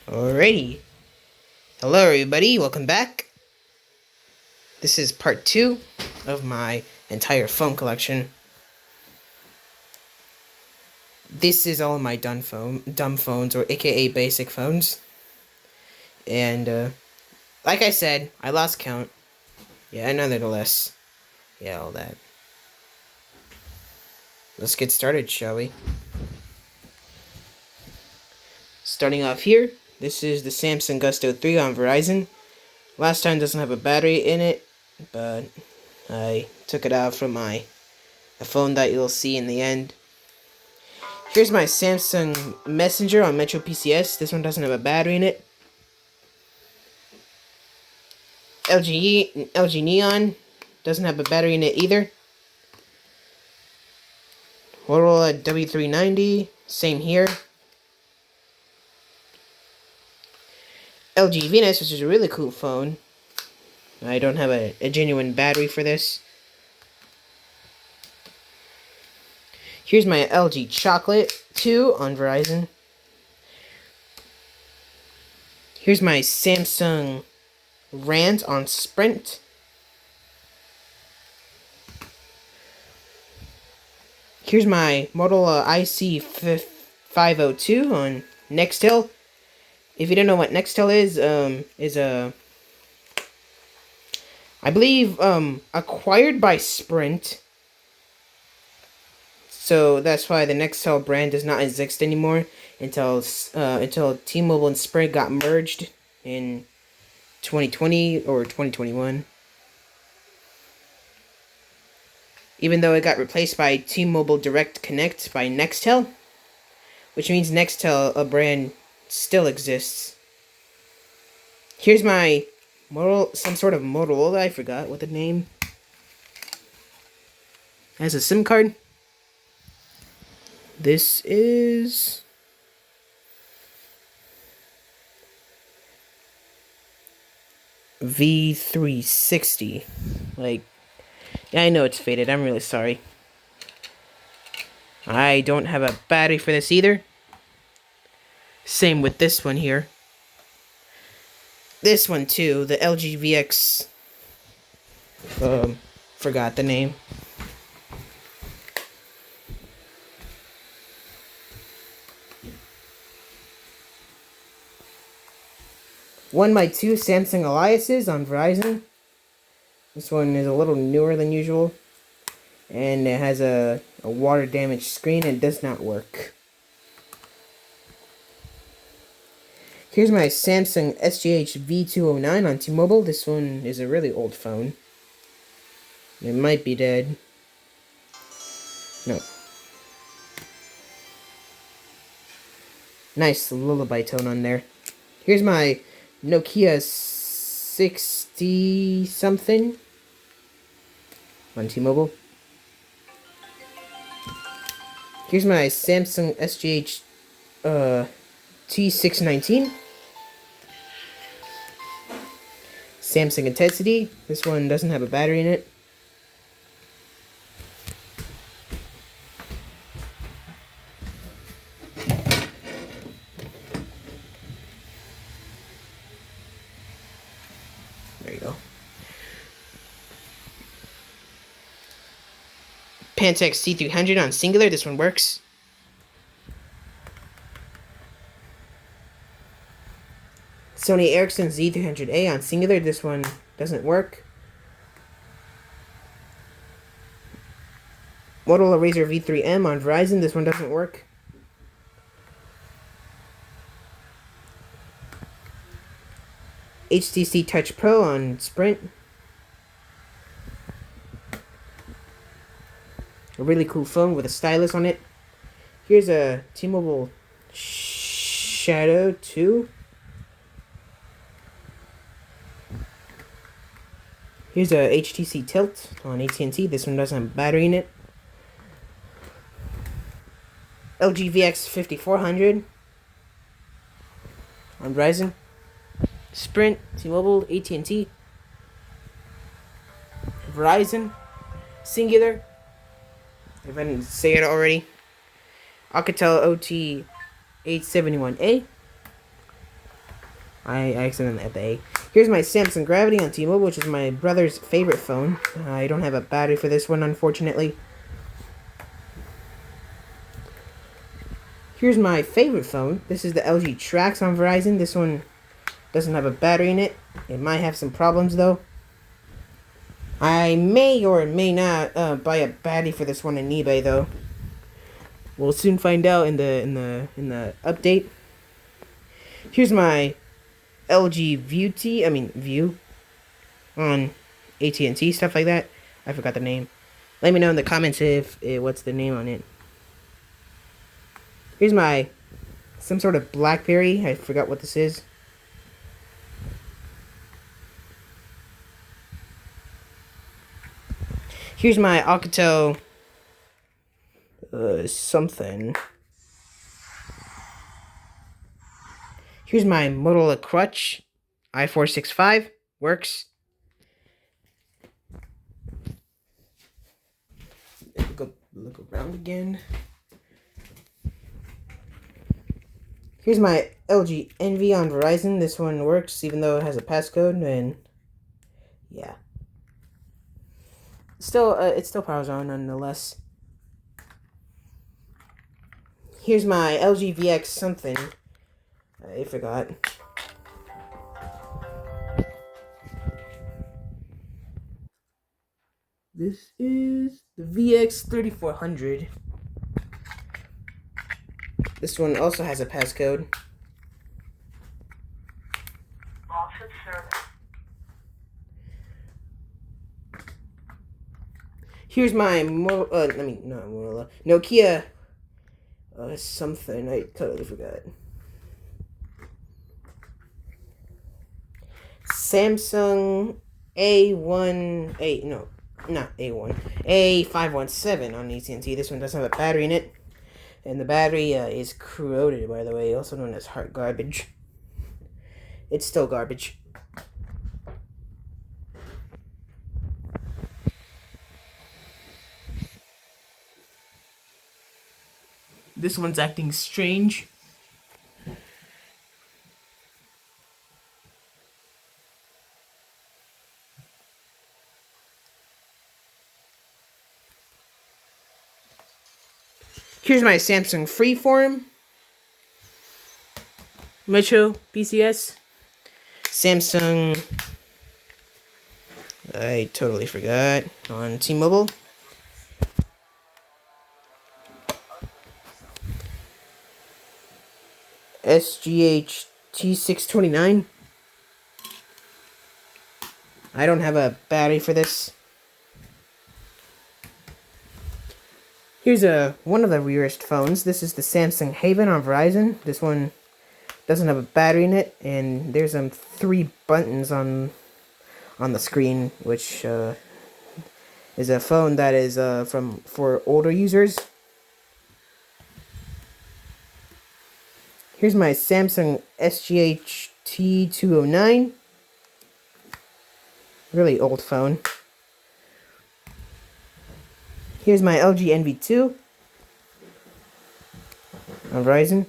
Alrighty. Hello, everybody. Welcome back. This is part 2 of my entire phone collection. This is all my dumb phones, or aka basic phones. And, like I said, I lost count. Yeah, nonetheless. Yeah, all that. Let's get started, shall we? Starting off here, this is the Samsung Gusto 3 on Verizon. Last time doesn't have a battery in it, but I took it out from the phone that you'll see in the end. Here's my Samsung Messenger on Metro PCS. This one doesn't have a battery in it. LG Neon doesn't have a battery in it either. Motorola W390, same here. LG Venus, which is a really cool phone. I don't have a genuine battery for this. Here's my LG Chocolate 2 on Verizon. Here's my Samsung Rant on Sprint. Here's my Motorola IC502 on Nextel. If you don't know what Nextel is I believe acquired by Sprint. So that's why the Nextel brand does not exist anymore until T-Mobile and Sprint got merged in 2020 or 2021. Even though it got replaced by T-Mobile Direct Connect by Nextel, which means Nextel, a brand, still exists. Here's my some sort of Motorola, I forgot what the name. It has a SIM card. This is V360. Yeah, I know it's faded. I'm really sorry. I don't have a battery for this either. Same with this one here. This one too, the LG VX. Forgot the name. One by two Samsung Eliases on Verizon. This one is a little newer than usual. And it has a water damaged screen and does not work. Here's my Samsung SGH V209 on T-Mobile. This one is a really old phone. It might be dead. No. Nice lullaby tone on there. Here's my Nokia 60 something on T-Mobile. Here's my Samsung SGH T619. Samsung Intensity. This one doesn't have a battery in it. There you go. Pantech C300 on Singular. This one works. Sony Ericsson Z300A on Singular. This one doesn't work. Motorola Razr V3M on Verizon. This one doesn't work. HTC Touch Pro on Sprint. A really cool phone with a stylus on it. Here's a T-Mobile Shadow 2. Here's a HTC Tilt on AT&T. This one doesn't have a battery in it. LG VX 5400 on Verizon. Sprint, T-Mobile, AT&T, Verizon, Singular, if I didn't say it already, Alcatel OT 871A, I accidentally hit the A. Here's my Samsung Gravity on T-Mobile, which is my brother's favorite phone. I don't have a battery for this one, unfortunately. Here's my favorite phone. This is the LG Trax on Verizon. This one doesn't have a battery in it. It might have some problems though. I may or may not buy a battery for this one on eBay though. We'll soon find out in the update. Here's my LG View on AT&T, stuff like that. I forgot the name. Let me know in the comments if what's the name on it. Here's my some sort of BlackBerry. I forgot what this is. Here's my Alcatel something. Here's my Motorola Crutch i465. Works. Look around again. Here's my LG Envy on Verizon. This one works even though it has a passcode, and yeah. Still, it still powers on nonetheless. Here's my LG VX something. I forgot. This is the VX 3400. This one also has a passcode. Loss of service. Here's my Nokia something. I totally forgot. Samsung A517 on AT&T. This one doesn't have a battery in it. And the battery is corroded, by the way, also known as heart garbage. It's still garbage. This one's acting strange. Here's my Samsung Freeform Metro PCS. Samsung, I totally forgot, on T-Mobile. SGH T629. I don't have a battery for this. Here's one of the rarest phones. This is the Samsung Haven on Verizon. This one doesn't have a battery in it, and there's 3 buttons on the screen, which is a phone that is for older users. Here's my Samsung SGH T209. Really old phone. Here's my LG NV2 on Verizon.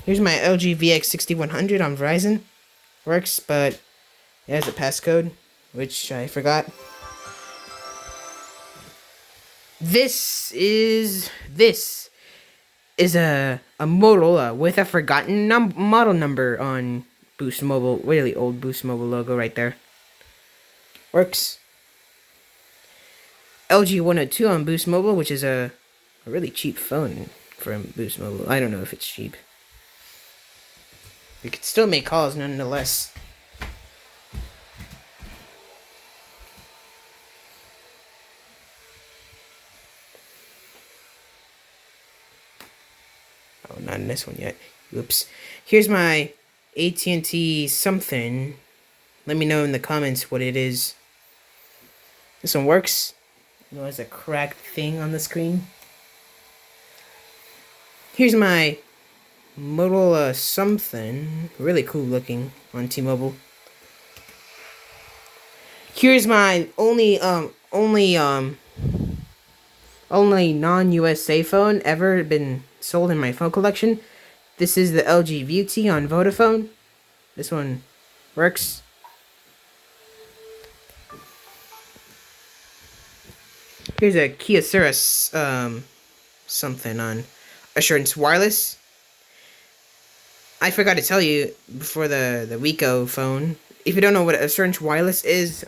Here's my LG VX6100 on Verizon. Works, but it has a passcode, which I forgot. This is a Motorola with a forgotten model number on Boost Mobile. Really old Boost Mobile logo right there. Works. LG 102 on Boost Mobile, which is a really cheap phone from Boost Mobile. I don't know if it's cheap. You could still make calls nonetheless. Oh, not in this one yet. Oops. Here's my AT&T something. Let me know in the comments what it is. This one works. You know, has a cracked thing on the screen. Here's my Motorola something. Really cool looking on T-Mobile. Here's my only non-USA phone ever been sold in my phone collection. This is the LG Beauty on Vodafone. This one works. Here's a Kyocera something on Assurance Wireless. I forgot to tell you before the Wiko phone. If you don't know what Assurance Wireless is,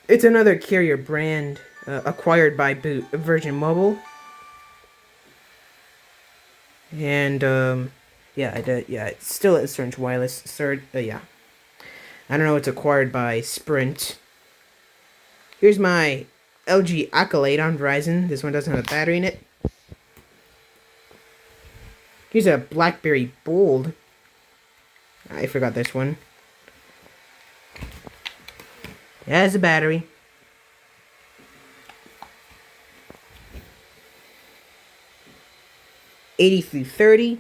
it's another carrier brand acquired by Virgin Mobile. And yeah, it's still Assurance Wireless. Yeah, I don't know. It's acquired by Sprint. Here's my LG Accolade on Verizon. This one doesn't have a battery in it. Here's a BlackBerry Bold. I forgot this one. It has a battery. $83.30.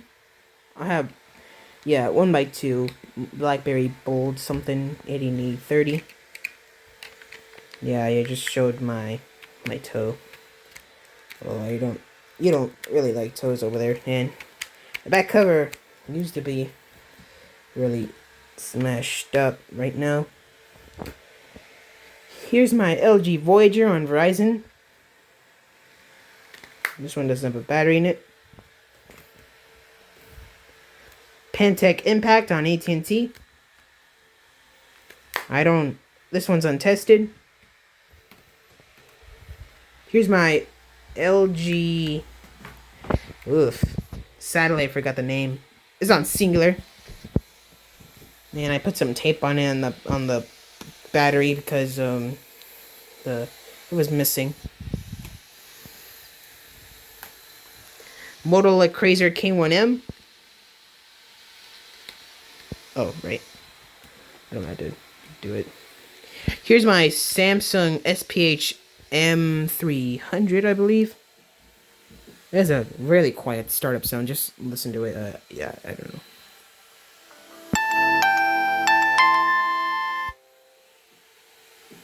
I have, yeah, 1x2 BlackBerry Bold something 8030. Yeah, I just showed my toe. Well, you don't really like toes over there, and the back cover used to be really smashed up right now. Here's my LG Voyager on Verizon. This one doesn't have a battery in it. Pantech Impact on AT&T. This one's untested. Here's my LG, satellite, I forgot the name. It's on Singular. Man, I put some tape on it on the battery because it was missing. Motorola Razr K1M. Oh, right. I don't know how to do it. Here's my Samsung SPH M300, I believe. It has a really quiet startup sound. Just listen to it. Yeah, I don't know.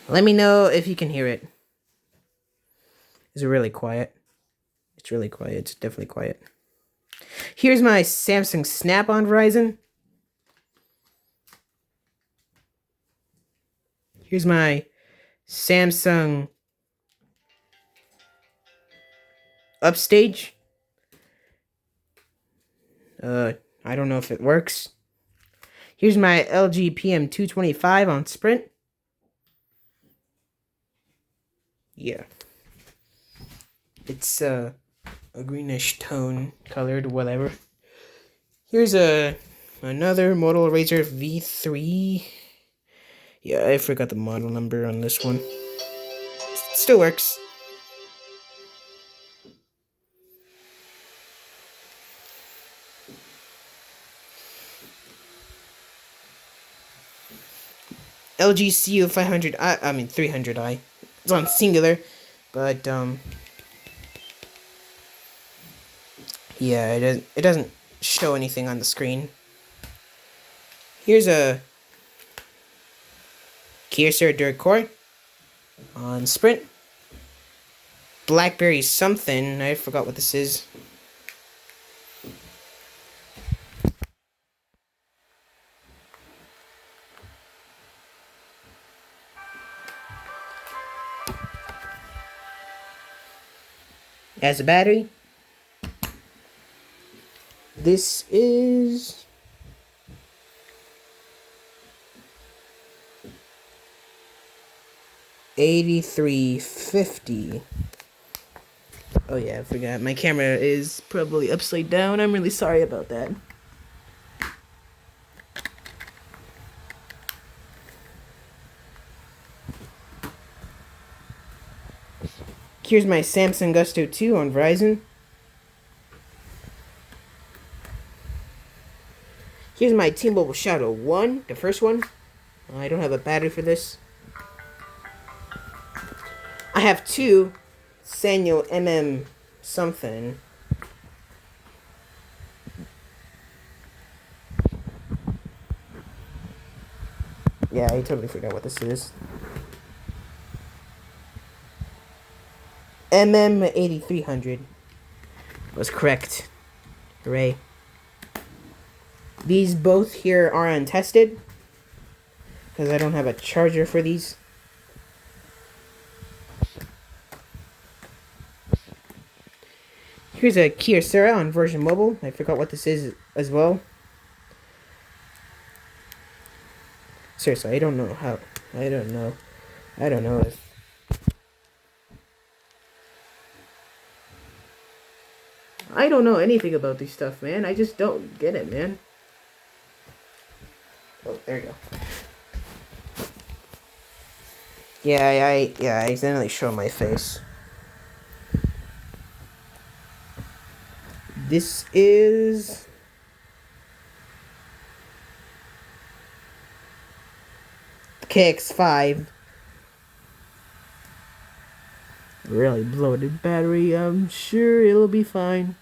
Let me know if you can hear it. Is it really quiet? It's really quiet. It's definitely quiet. Here's my Samsung Snap on Verizon. Here's my Samsung Upstage. I don't know if it works. Here's my LG PM225 on Sprint. Yeah. It's a greenish tone colored, whatever. Here's another Motorola Razr V3. Yeah, I forgot the model number on this one. It still works. LG CU500i, I mean 300i. It's on Singular, but yeah, it doesn't show anything on the screen. Here's a Kyocera DuraCore on Sprint. BlackBerry something, I forgot what this is. It has a battery. This is $83.50. Oh yeah, I forgot. My camera is probably upside down. I'm really sorry about that. Here's my Samsung Gusto 2 on Verizon. Here's my T-Mobile Shadow 1, the first one. I don't have a battery for this. I have two Sanyo MM something. Yeah, I totally forgot what this is. MM8300. Was correct. Hooray. These both here are untested, because I don't have a charger for these. Here's a Kyocera on version mobile. I forgot what this is as well. Seriously, I don't know how. I don't know if... I don't know anything about this stuff, man. I just don't get it, man. Oh, there you go. Yeah, I accidentally showed my face. This is... KX5. Really bloated battery. I'm sure it'll be fine.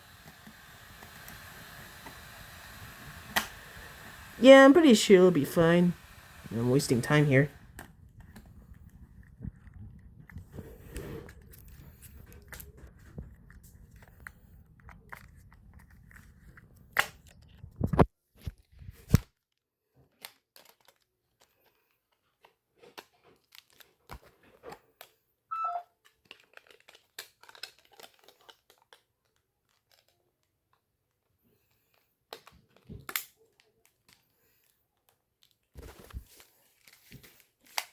Yeah, I'm pretty sure it'll be fine. I'm wasting time here.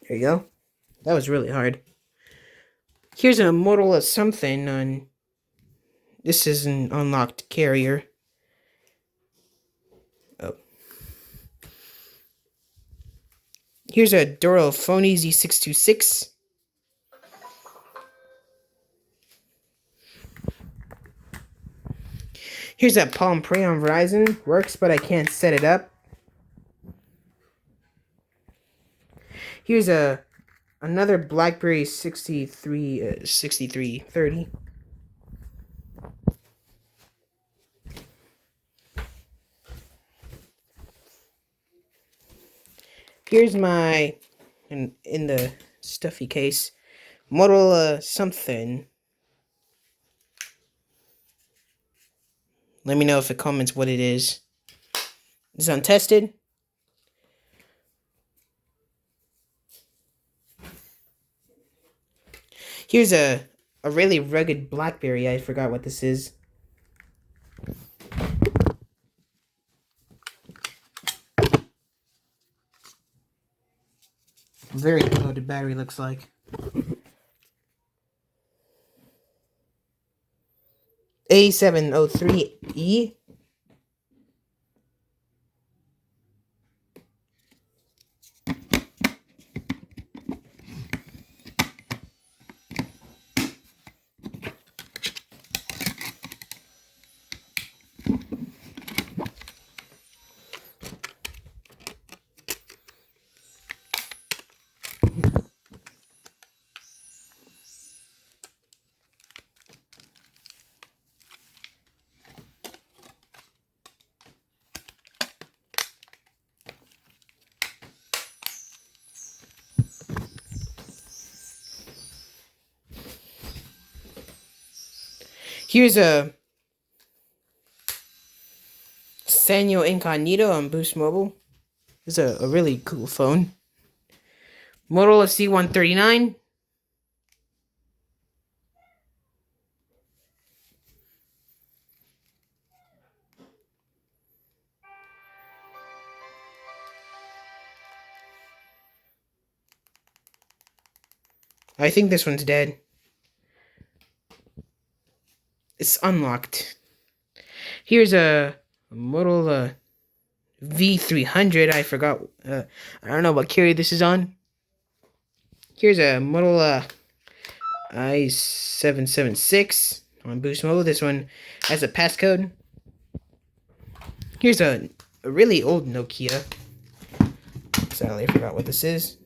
There you go. That was really hard. Here's a Motorola something on... This is an unlocked carrier. Oh. Here's a Doro Phone Z626. Here's a Palm Pre on Verizon. Works, but I can't set it up. Here's another BlackBerry 6330. Here's my, in the stuffy case, Motorola something. Let me know if it comments what it is. It's untested. Here's a really rugged BlackBerry. I forgot what this is. Very loaded battery looks like. A703E. Here's a Sanyo Incognito on Boost Mobile. This is a really cool phone. Motorola C139. I think this one's dead. It's unlocked. Here's a Motorola V300. I forgot. I don't know what carrier this is on. Here's a Motorola i776 on Boost Mobile. This one has a passcode. Here's a really old Nokia. Sadly, I forgot what this is.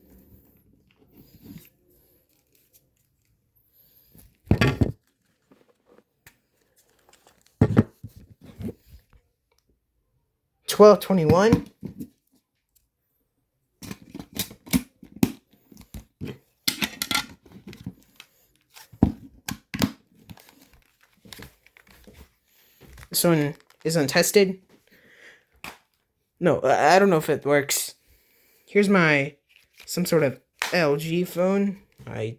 $12.21. This one is untested. No, I don't know if it works. Here's my some sort of LG phone. I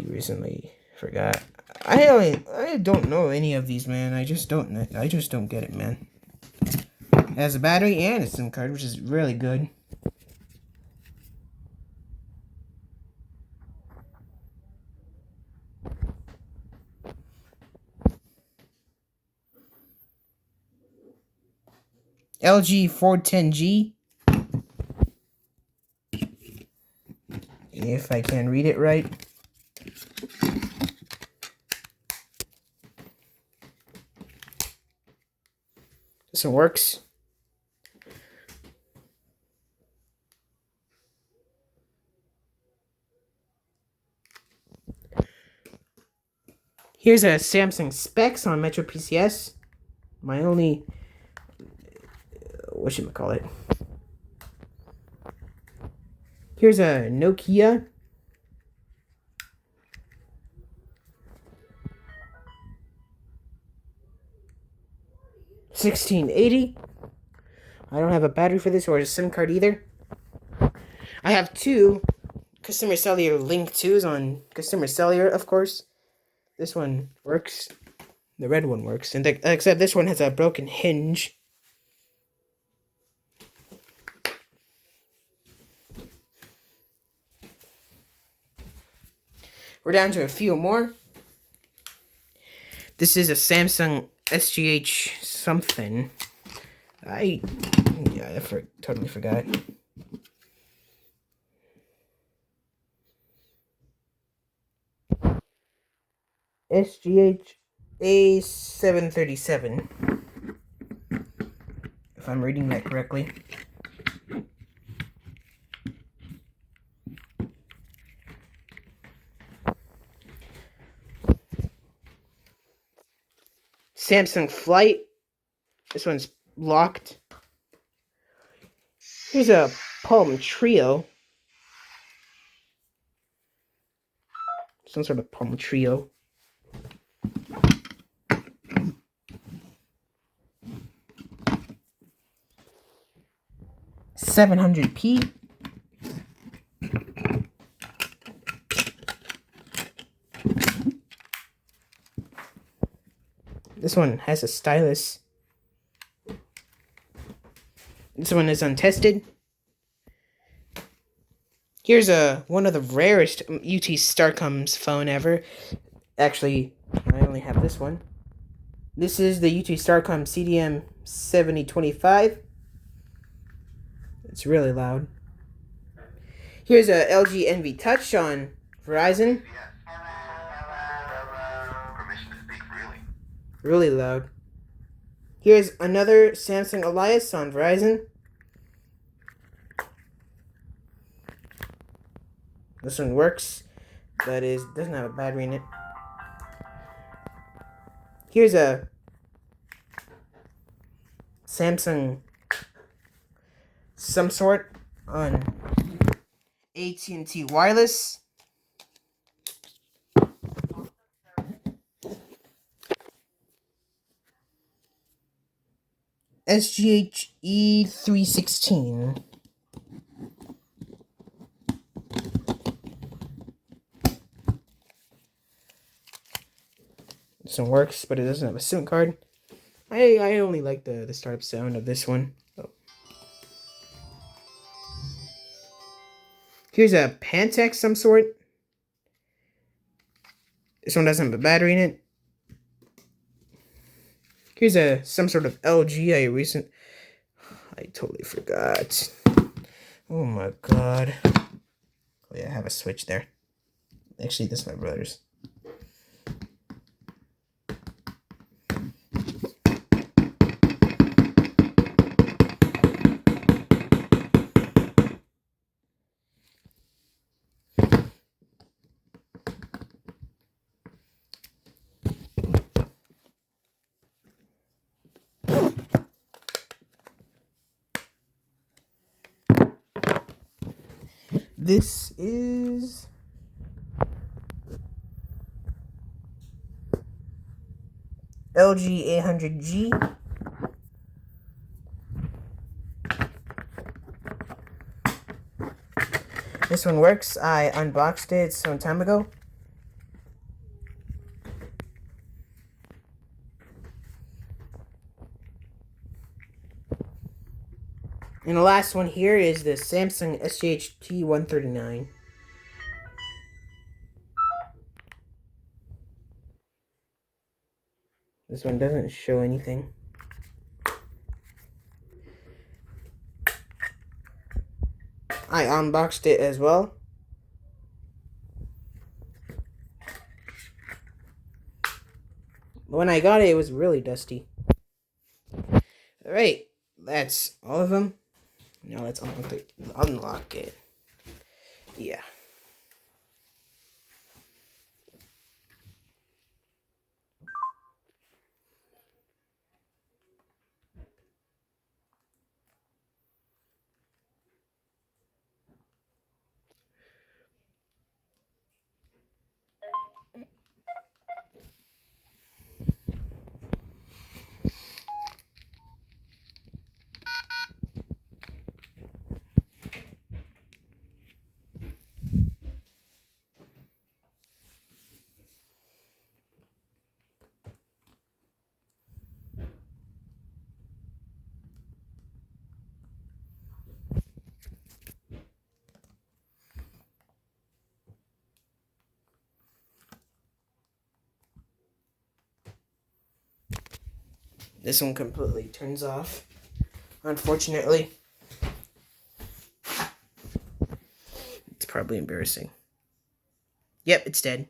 recently forgot. I don't know any of these, man. I just don't get it, man. It has a battery and a SIM card, which is really good. LG 410G. If I can read it right. This one works. Here's a Samsung specs on Metro PCS. My only, whatchamacallit. Here's a Nokia. $1680. I don't have a battery for this or a SIM card either. I have two Consumer Cellular Link 2s on Consumer Cellular, of course. This one works. The red one works, and except this one has a broken hinge. We're down to a few more. This is a Samsung SGH something. I totally forgot. SGH A737. If I'm reading that correctly. Samsung Flight. This one's locked. Here's a Palm Trio. Some sort of Palm Trio. $700p. This one has a stylus. This one is untested. Here's one of the rarest UT Starcoms phone ever. Actually, I only have this one. This is the UT Starcom CDM 7025. It's really loud. Here's a LG Envy Touch on Verizon. Really loud. Here's another Samsung Elias on Verizon. This one works, but doesn't have a battery in it. Here's a Samsung some sort on AT&T Wireless. SGH E316. This one works, but it doesn't have a SIM card. I only like the startup sound of this one. Oh. Here's a Pantech some sort. This one doesn't have a battery in it. Here's some sort of LG I totally forgot. Oh my god. Oh yeah, I have a switch there. Actually, this is my brother's. This is LG 800G. This one works. I unboxed it some time ago. And the last one here is the Samsung SGH T139. This one doesn't show anything. I unboxed it as well. When I got it, it was really dusty. Alright, that's all of them. Now let's unlock it. Yeah. This one completely turns off, unfortunately. It's probably embarrassing. Yep, it's dead.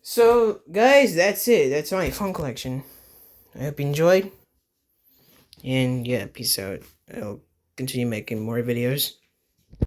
So, guys, that's it. That's my phone collection. I hope you enjoyed. And yeah, peace out. I'll continue making more videos.